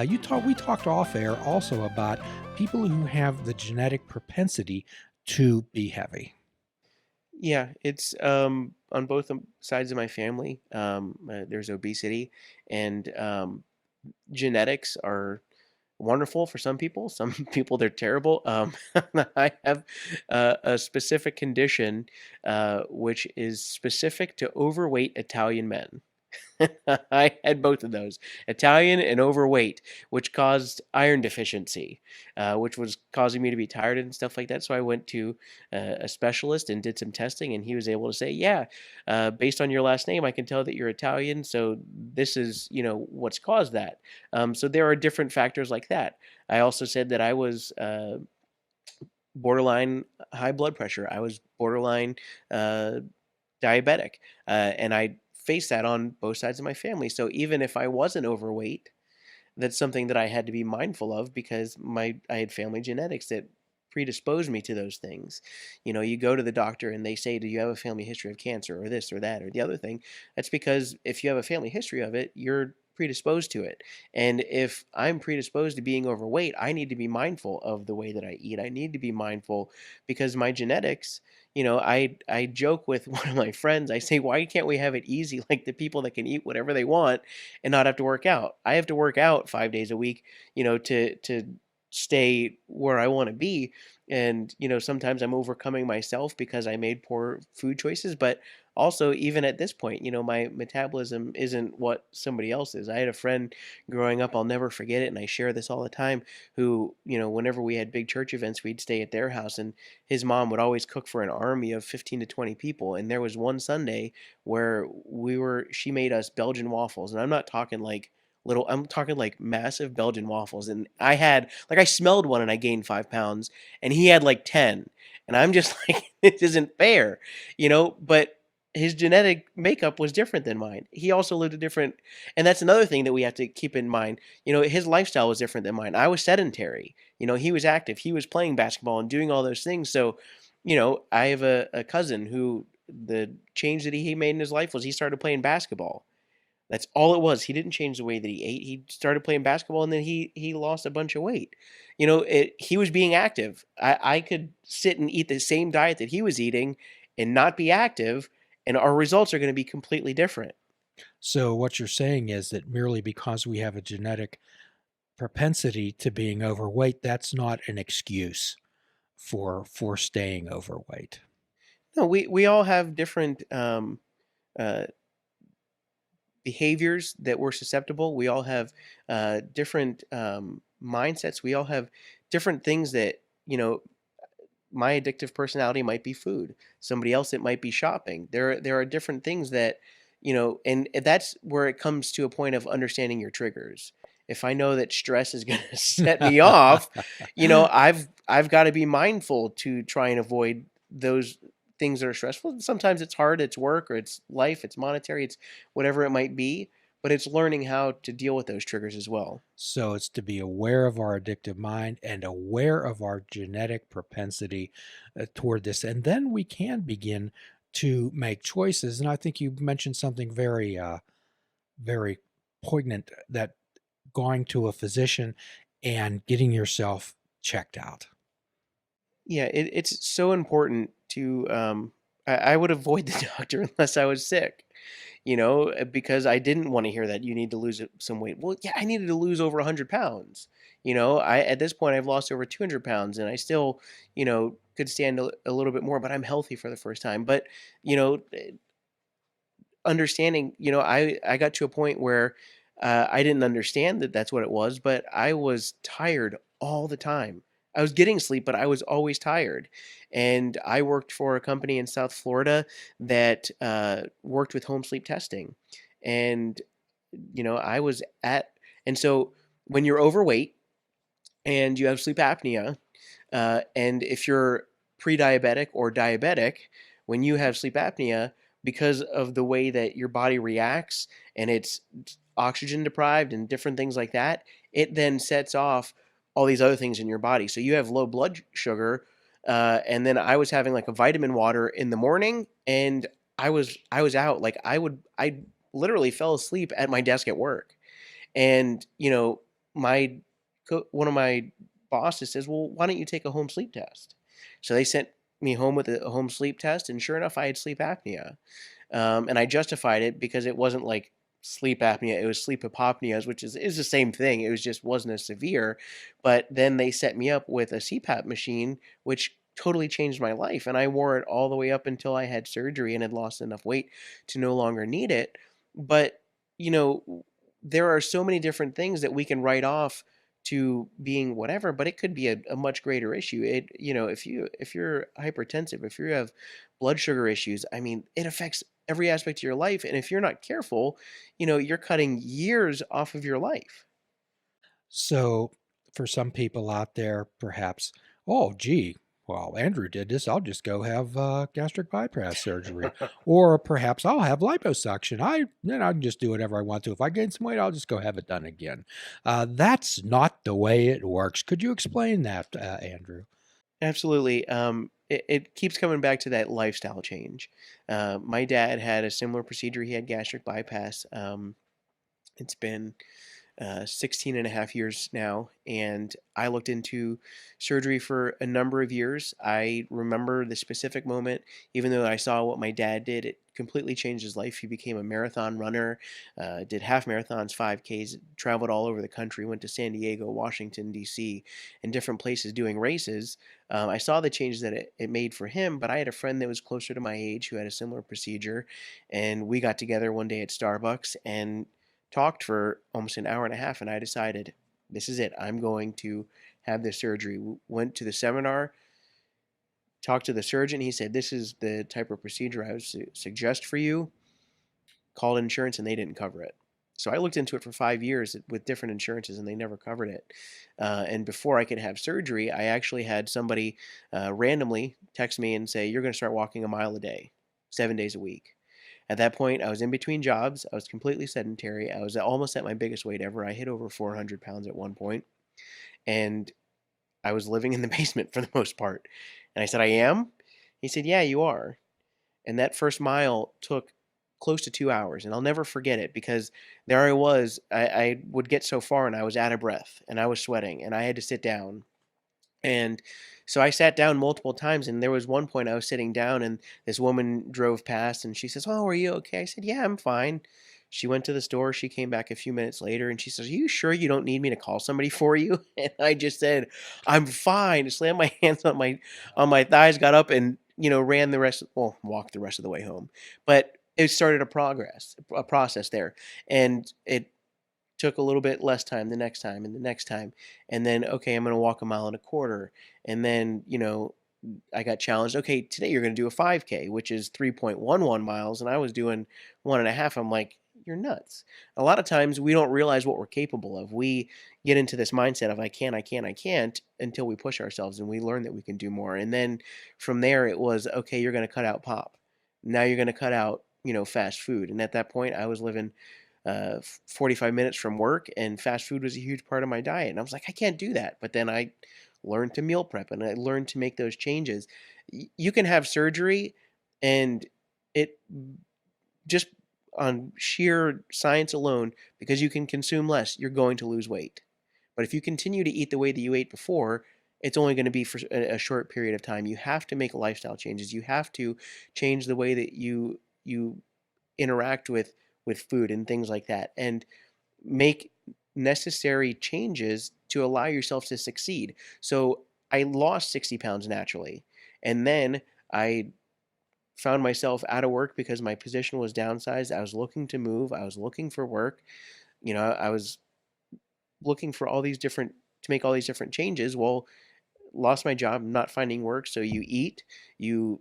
We talked off air also about people who have the genetic propensity to be heavy. Yeah, it's on both sides of my family. There's obesity, and genetics are wonderful for some people. Some people they're terrible. I have a specific condition, which is specific to overweight Italian men. I had both of those, Italian and overweight, which caused iron deficiency, which was causing me to be tired and stuff like that. So I went to a specialist and did some testing, and he was able to say, "Yeah, based on your last name, I can tell that you're Italian. So this is, what's caused that." So there are different factors like that. I also said that I was borderline high blood pressure. I was borderline uh, diabetic, and I faced that on both sides of my family. So even if I wasn't overweight, that's something that I had to be mindful of because I had family genetics that predisposed me to those things. You go to the doctor and they say, "Do you have a family history of cancer or this or that or the other thing?" That's because if you have a family history of it, you're predisposed to it. And if I'm predisposed to being overweight, I need to be mindful of the way that I eat. I need to be mindful because my genetics, I joke with one of my friends. I say, "Why can't we have it easy like the people that can eat whatever they want and not have to work out? I have to work out 5 days a week, to stay where I want to be." And, sometimes I'm overcoming myself because I made poor food choices. But also, even at this point, my metabolism isn't what somebody else is. I had a friend growing up, I'll never forget it. And I share this all the time, who, whenever we had big church events, we'd stay at their house, and his mom would always cook for an army of 15 to 20 people. And there was one Sunday where she made us Belgian waffles. And I'm not talking like I'm talking like massive Belgian waffles. And I smelled one and I gained 5 pounds, and he had like 10. And I'm just like, this isn't fair, but his genetic makeup was different than mine. He also lived a different, and that's another thing that we have to keep in mind. His lifestyle was different than mine. I was sedentary. He was active. He was playing basketball and doing all those things. So, I have a cousin who the change that he made in his life was he started playing basketball. That's all it was. He didn't change the way that he ate. He started playing basketball, and then he lost a bunch of weight. He was being active. I could sit and eat the same diet that he was eating and not be active, and our results are going to be completely different. So what you're saying is that merely because we have a genetic propensity to being overweight, that's not an excuse for staying overweight. No, we all have different uh, behaviors that we're susceptible. We all have different mindsets. We all have different things that, my addictive personality might be food. Somebody else, it might be shopping. There are different things that, and that's where it comes to a point of understanding your triggers. If I know that stress is going to set me off, I've got to be mindful to try and avoid those things that are stressful. Sometimes it's hard, it's work or it's life, it's monetary, it's whatever it might be, but it's learning how to deal with those triggers as well. So it's to be aware of our addictive mind and aware of our genetic propensity toward this. And then we can begin to make choices. And I think you mentioned something very poignant, that going to a physician and getting yourself checked out. Yeah, it's so important to I would avoid the doctor unless I was sick, because I didn't want to hear that you need to lose some weight. Well, yeah, I needed to lose over 100 pounds. I at this point I've lost over 200 pounds, and I still, could stand a little bit more, but I'm healthy for the first time. But, you know, understanding, I got to a point where I didn't understand that that's what it was, but I was tired all the time. I was getting sleep, but I was always tired. And I worked for a company in South Florida that worked with home sleep testing. And, I was at, and so when you're overweight and you have sleep apnea, and if you're pre-diabetic or diabetic, when you have sleep apnea, because of the way that your body reacts and it's oxygen deprived and different things like that, it then sets off all these other things in your body. So you have low blood sugar, and then I was having like a vitamin water in the morning, and I was out. I literally fell asleep at my desk at work, and my one of my bosses says, "Well, why don't you take a home sleep test?" So they sent me home with a home sleep test, and sure enough, I had sleep apnea. And I justified it because it wasn't like sleep apnea; it was sleep apopneas, which is the same thing. It was just wasn't as severe. But then they set me up with a CPAP machine, which totally changed my life, and I wore it all the way up until I had surgery and had lost enough weight to no longer need it. But you know, there are so many different things that we can write off to being whatever, but it could be a much greater issue. If you're hypertensive, if you have blood sugar issues, I mean, it affects every aspect of your life. And if you're not careful, you're cutting years off of your life. So, for some people out there, perhaps, oh, gee, well, Andrew did this. I'll just go have gastric bypass surgery, or perhaps I'll have liposuction. I can just do whatever I want to. If I gain some weight, I'll just go have it done again. That's not the way it works. Could you explain that, Andrew? Absolutely. It keeps coming back to that lifestyle change. My dad had a similar procedure. He had gastric bypass. It's been 16 and a half years now, and I looked into surgery for a number of years. I remember the specific moment, even though I saw what my dad did, it completely changed his life. He became a marathon runner, did half marathons, 5Ks, traveled all over the country, went to San Diego, Washington, D.C., and different places doing races. I saw the changes that it made for him, but I had a friend that was closer to my age who had a similar procedure, and we got together one day at Starbucks and talked for almost an hour and a half, and I decided this is it. I'm going to have this surgery. Went to the seminar, talked to the surgeon. He said, "This is the type of procedure I would suggest for you." Called insurance, and they didn't cover it. So I looked into it for 5 years with different insurances, and they never covered it. And before I could have surgery, I actually had somebody randomly text me and say, "You're going to start walking a mile a day, 7 days a week." At that point, I was in between jobs. I was completely sedentary. I was almost at my biggest weight ever. I hit over 400 pounds at one point, and I was living in the basement for the most part. And I said, "I am?" He said, "Yeah, you are." And that first mile took close to 2 hours. And I'll never forget it because there I was. I would get so far and I was out of breath and I was sweating and I had to sit down. And so I sat down multiple times, and there was one point I was sitting down, and this woman drove past, and she says, "Oh, are you okay?" I said, "Yeah, I'm fine." She went to the store. She came back a few minutes later, and she says, "Are you sure you don't need me to call somebody for you?" And I just said, "I'm fine." Slammed my hands on my thighs, got up, and ran the rest. Well, walked the rest of the way home, but it started a process there, and it took a little bit less time the next time and the next time. And then, okay, I'm going to walk a mile and a quarter. And then, I got challenged. Okay, today you're going to do a 5K, which is 3.11 miles. And I was doing one and a half. I'm like, you're nuts. A lot of times we don't realize what we're capable of. We get into this mindset of I can't until we push ourselves and we learn that we can do more. And then from there, it was, okay, you're going to cut out pop. Now you're going to cut out, fast food. And at that point, I was living 45 minutes from work, and fast food was a huge part of my diet. And I was like, I can't do that. But then I learned to meal prep and I learned to make those changes. You can have surgery, and it just on sheer science alone, because you can consume less, you're going to lose weight. But if you continue to eat the way that you ate before, it's only going to be for a short period of time. You have to make lifestyle changes. You have to change the way that you interact with food and things like that, and make necessary changes to allow yourself to succeed. So I lost 60 pounds naturally, and then I found myself out of work because my position was downsized. I was looking to move. I was looking for work. I was looking for all these different to make all these different changes. Well, lost my job, not finding work. So you eat, you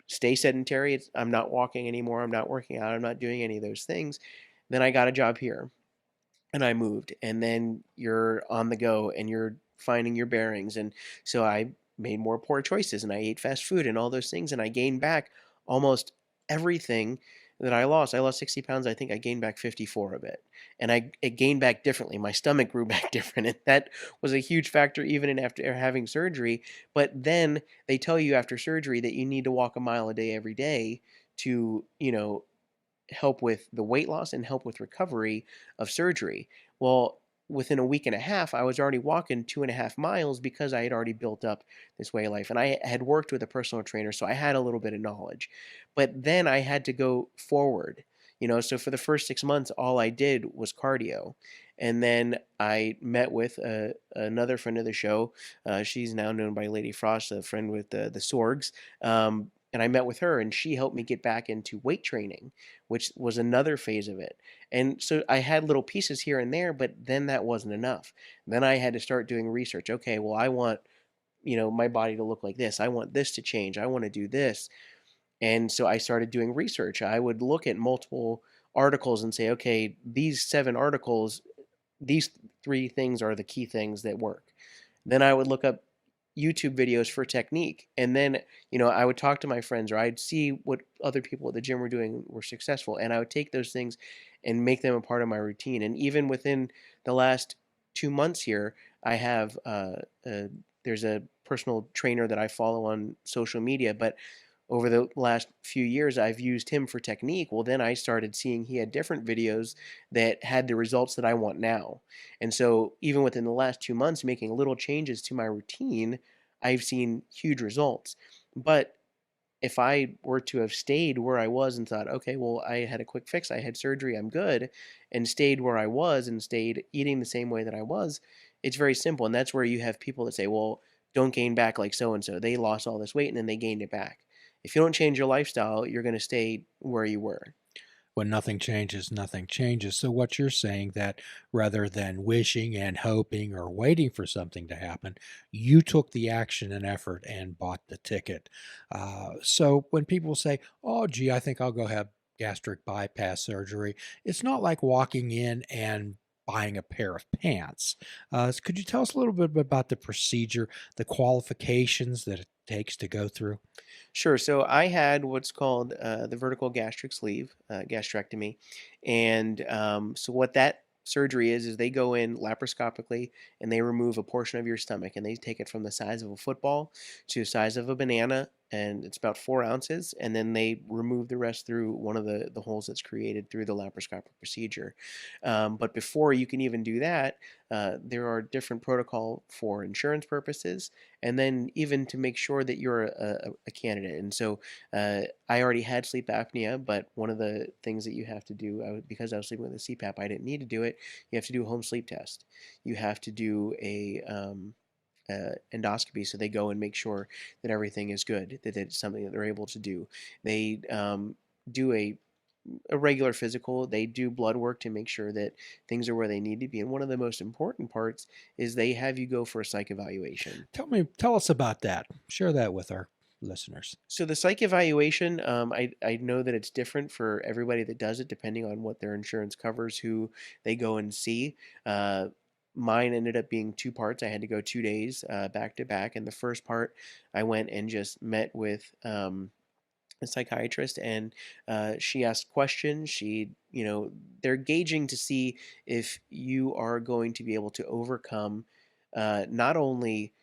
stay sedentary. I'm not walking anymore. I'm not working out. I'm not doing any of those things. Then I got a job here and I moved. And then you're on the go and you're finding your bearings. And so I made more poor choices and I ate fast food and all those things. And I gained back almost everything that I lost. I lost 60 pounds. I think I gained back 54 of it. And it gained back differently. My stomach grew back different. And that was a huge factor even in after having surgery. But then they tell you after surgery that you need to walk a mile a day every day to, help with the weight loss and help with recovery of surgery. Well, within a week and a half, I was already walking 2.5 miles because I had already built up this way of life. And I had worked with a personal trainer, so I had a little bit of knowledge. But then I had to go forward. So for the first 6 months, all I did was cardio. And then I met with another friend of the show. She's now known by Lady Frost, a friend with the Sorgs. And I met with her, and she helped me get back into weight training, which was another phase of it. And so I had little pieces here and there, but then that wasn't enough. Then I had to start doing research. Okay, well, I want, my body to look like this. I want this to change. I want to do this. And so I started doing research. I would look at multiple articles and say, okay, these 7 articles, these three things are the key things that work. Then I would look up YouTube videos for technique. And then, I would talk to my friends, or I'd see what other people at the gym were doing were successful. And I would take those things and make them a part of my routine. And even within the last 2 months here, I have, there's a personal trainer that I follow on social media, but over the last few years, I've used him for technique. Well, then I started seeing he had different videos that had the results that I want now. And so, even within the last 2 months, making little changes to my routine, I've seen huge results. But if I were to have stayed where I was and thought, okay, well, I had a quick fix, I had surgery, I'm good, and stayed where I was and stayed eating the same way that I was, it's very simple. And that's where you have people that say, well, don't gain back like so and so. They lost all this weight and then they gained it back. If you don't change your lifestyle, you're going to stay where you were. When nothing changes, nothing changes. So what you're saying that rather than wishing and hoping or waiting for something to happen, you took the action and effort and bought the ticket. So when people say, "Oh, gee, I think I'll go have gastric bypass surgery," it's not like walking in and buying a pair of pants. Could you tell us a little bit about the procedure, the qualifications that it takes to go through? Sure. So I had what's called the vertical gastric sleeve, gastrectomy, and so what that surgery is they go in laparoscopically and they remove a portion of your stomach and they take it from the size of a football to the size of a banana, and it's about 4 ounces, and then they remove the rest through one of the holes that's created through the laparoscopic procedure. But before you can even do that, there are different protocol for insurance purposes and then even to make sure that you're a candidate. And so I already had sleep apnea, but one of the things that you have to do, because I was sleeping with a CPAP, I didn't need to do it. You have to do a home sleep test. You have to do endoscopy, so they go and make sure that everything is good, that it's something that they're able to do. They do a regular physical. They do blood work to make sure that things are where they need to be. And one of the most important parts is they have you go for a psych evaluation. Tell us about that. Share that with our listeners. So the psych evaluation, I know that it's different for everybody that does it, depending on what their insurance covers, who they go and see. Uh, Mine ended up being 2 parts. I had to go 2 days back to back, and the first part, I went and just met with a psychiatrist, and she asked questions. They're gauging to see if you are going to be able to overcome not only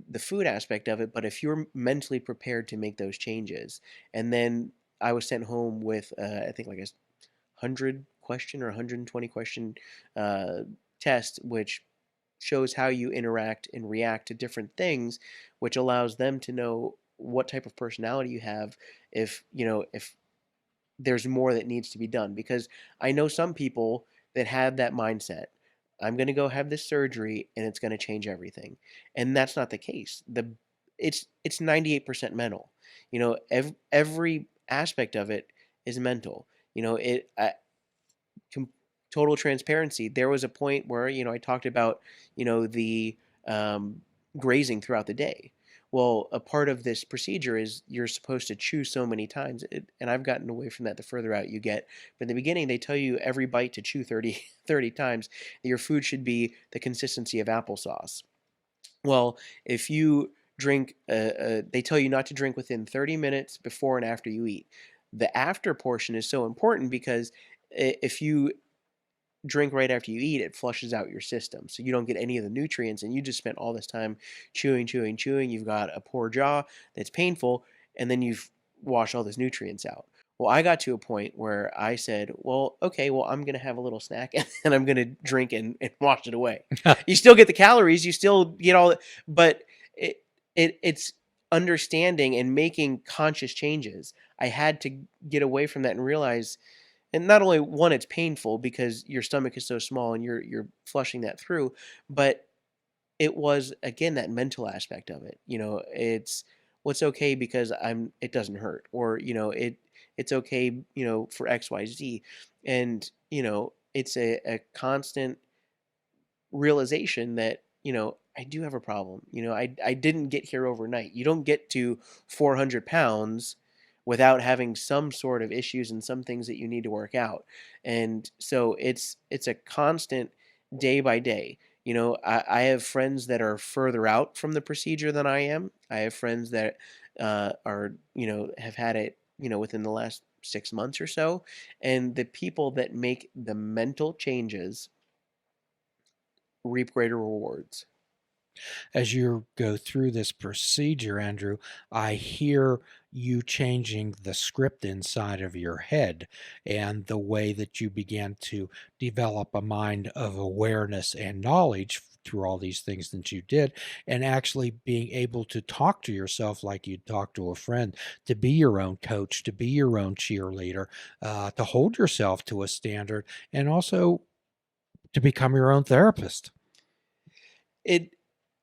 the food aspect of it, but if you're mentally prepared to make those changes. And then I was sent home with, I think, like a 100 question or 120 question uh, test, which shows how you interact and react to different things, which allows them to know what type of personality you have, if there's more that needs to be done. Because I know some people that have that mindset. I'm going to go have this surgery and it's going to change everything. And that's not the case. It's 98% mental. Every aspect of it is mental. It com- Total transparency. There was a point where I talked about the um, grazing throughout the day. Well, a part of this procedure is you're supposed to chew so many times, and I've gotten away from that the further out you get. But in the beginning, they tell you every bite to chew 30 times. Your food should be the consistency of applesauce. Well, if you drink, they tell you not to drink within 30 minutes before and after you eat. The after portion is so important because if you drink right after you eat, it flushes out your system. So you don't get any of the nutrients and you just spent all this time chewing, chewing, chewing. You've got a poor jaw that's painful, and then you've washed all those nutrients out. Well, I got to a point where I said, "Well, okay, well, I'm gonna have a little snack and I'm gonna drink and wash it away." You still get the calories, you still get all, but it it's understanding and making conscious changes. I had to get away from that and realize, and not only one, it's painful because your stomach is so small and you're flushing that through, but it was, again, that mental aspect of it. It's what's okay because it doesn't hurt, or it's okay, for XYZ. And it's a constant realization that, I do have a problem. I didn't get here overnight. You don't get to 400 pounds without having some sort of issues and some things that you need to work out. And so it's a constant day by day. I have friends that are further out from the procedure than I am. I have friends that are, have had it, within the last 6 months or so. And the people that make the mental changes reap greater rewards. As you go through this procedure, Andrew, I hear you changing the script inside of your head and the way that you began to develop a mind of awareness and knowledge through all these things that you did, and actually being able to talk to yourself like you'd talk to a friend, to be your own coach, to be your own cheerleader, to hold yourself to a standard, and also to become your own therapist. It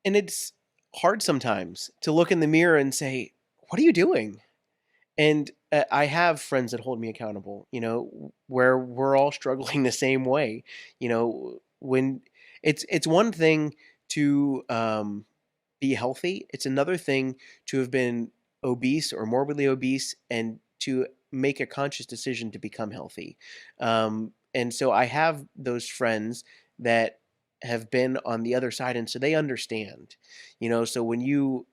and it's hard sometimes to look in the mirror and say, "What are you doing?" And I have friends that hold me accountable, where we're all struggling the same way. When it's one thing to be healthy, it's another thing to have been obese or morbidly obese and to make a conscious decision to become healthy. And so I have those friends that have been on the other side, and so they understand. So when you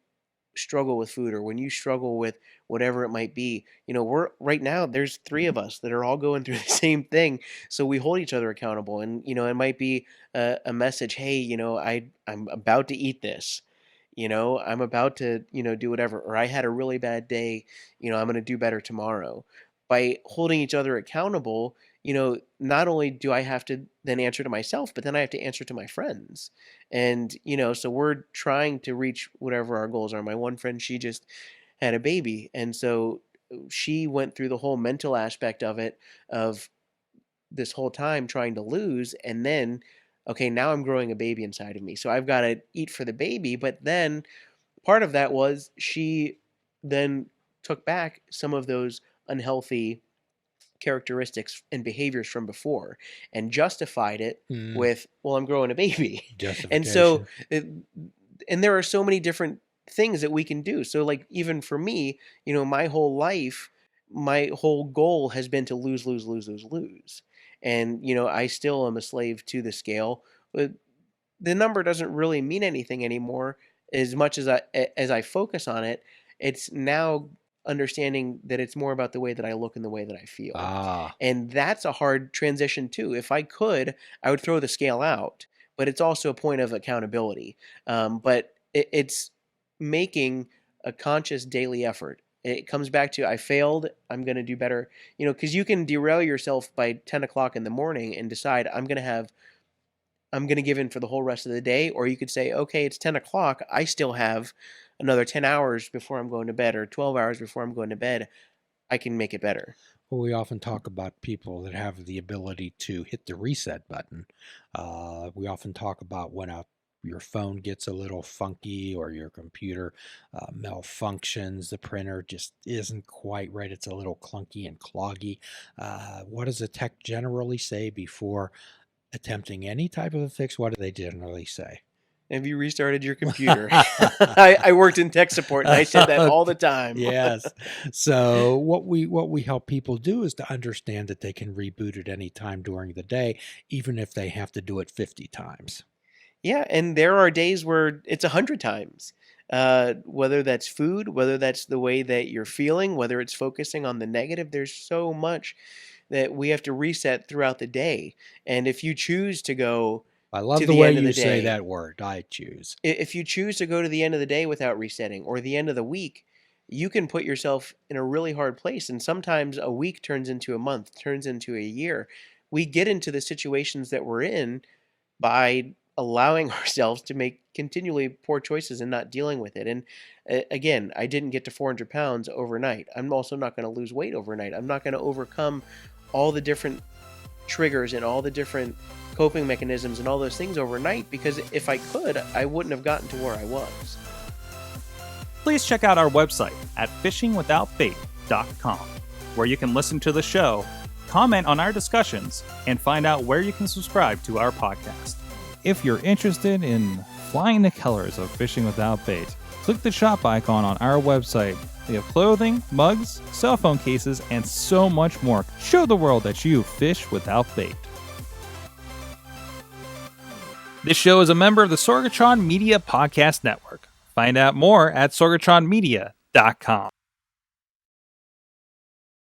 struggle with food or when you struggle with whatever it might be, we're right now, there's three of us that are all going through the same thing. So we hold each other accountable. And it might be a message, "Hey, I'm about to eat this, I'm about to, do whatever," or "I had a really bad day, I'm going to do better tomorrow." By holding each other accountable, not only do I have to then answer to myself, but then I have to answer to my friends. And so we're trying to reach whatever our goals are. My one friend, she just had a baby, and so she went through the whole mental aspect of it, of this whole time trying to lose. And then, okay, now I'm growing a baby inside of me, so I've got to eat for the baby. But then part of that was she then took back some of those unhealthy characteristics and behaviors from before and justified it Mm, with, "Well, I'm growing a baby." And so justification. and there are so many different things that we can do. So, like, even for me, my whole life, my whole goal has been to lose, lose, lose, lose, lose. And I still am a slave to the scale, but the number doesn't really mean anything anymore. As much as I focus on it, it's now understanding that it's more about the way that I look and the way that I feel. Ah, And that's a hard transition too. If I could, I would throw the scale out, but it's also a point of accountability. But it's making a conscious daily effort. It comes back to, I failed, I'm going to do better. Because you can derail yourself by 10 o'clock in the morning and decide, I'm going to give in for the whole rest of the day. Or you could say, okay, it's 10 o'clock. I still have another 10 hours before I'm going to bed, or 12 hours before I'm going to bed. I can make it better. well, we often talk about people that have the ability to hit the reset button. We often talk about when your phone gets a little funky or your computer malfunctions, the printer just isn't quite right. It's a little clunky and cloggy. What does a tech generally say before attempting any type of a fix? What do they generally say? Have you restarted your computer? I worked in tech support and I said that all the time. Yes. So what we help people do is to understand that they can reboot at any time during the day, even if they have to do it 50 times. Yeah, and there are days where it's 100 times. Whether that's food, whether that's the way that you're feeling, whether it's focusing on the negative, there's so much that we have to reset throughout the day. And if you choose to go I love to the the way end of you the say day, that word, I choose. if you choose to go to the end of the day without resetting, or the end of the week, you can put yourself in a really hard place. And sometimes a week turns into a month, turns into a year. We get into the situations that we're in by allowing ourselves to make continually poor choices and not dealing with it. And again, I didn't get to 400 pounds overnight. I'm also not going to lose weight overnight. I'm not going to overcome all the different triggers and all the different coping mechanisms and all those things overnight, because if I could, I wouldn't have gotten to where I was. Please check out our website at fishingwithoutbait.com, where you can listen to the show, comment on our discussions, and find out where you can subscribe to our podcast. If you're interested in flying the colors of Fishing Without Bait, click the shop icon on our website. We have clothing, mugs, cell phone cases, and so much more. Show the world that you fish without bait. This show is a member of the Sorgatron Media Podcast Network. Find out more at sorgatronmedia.com.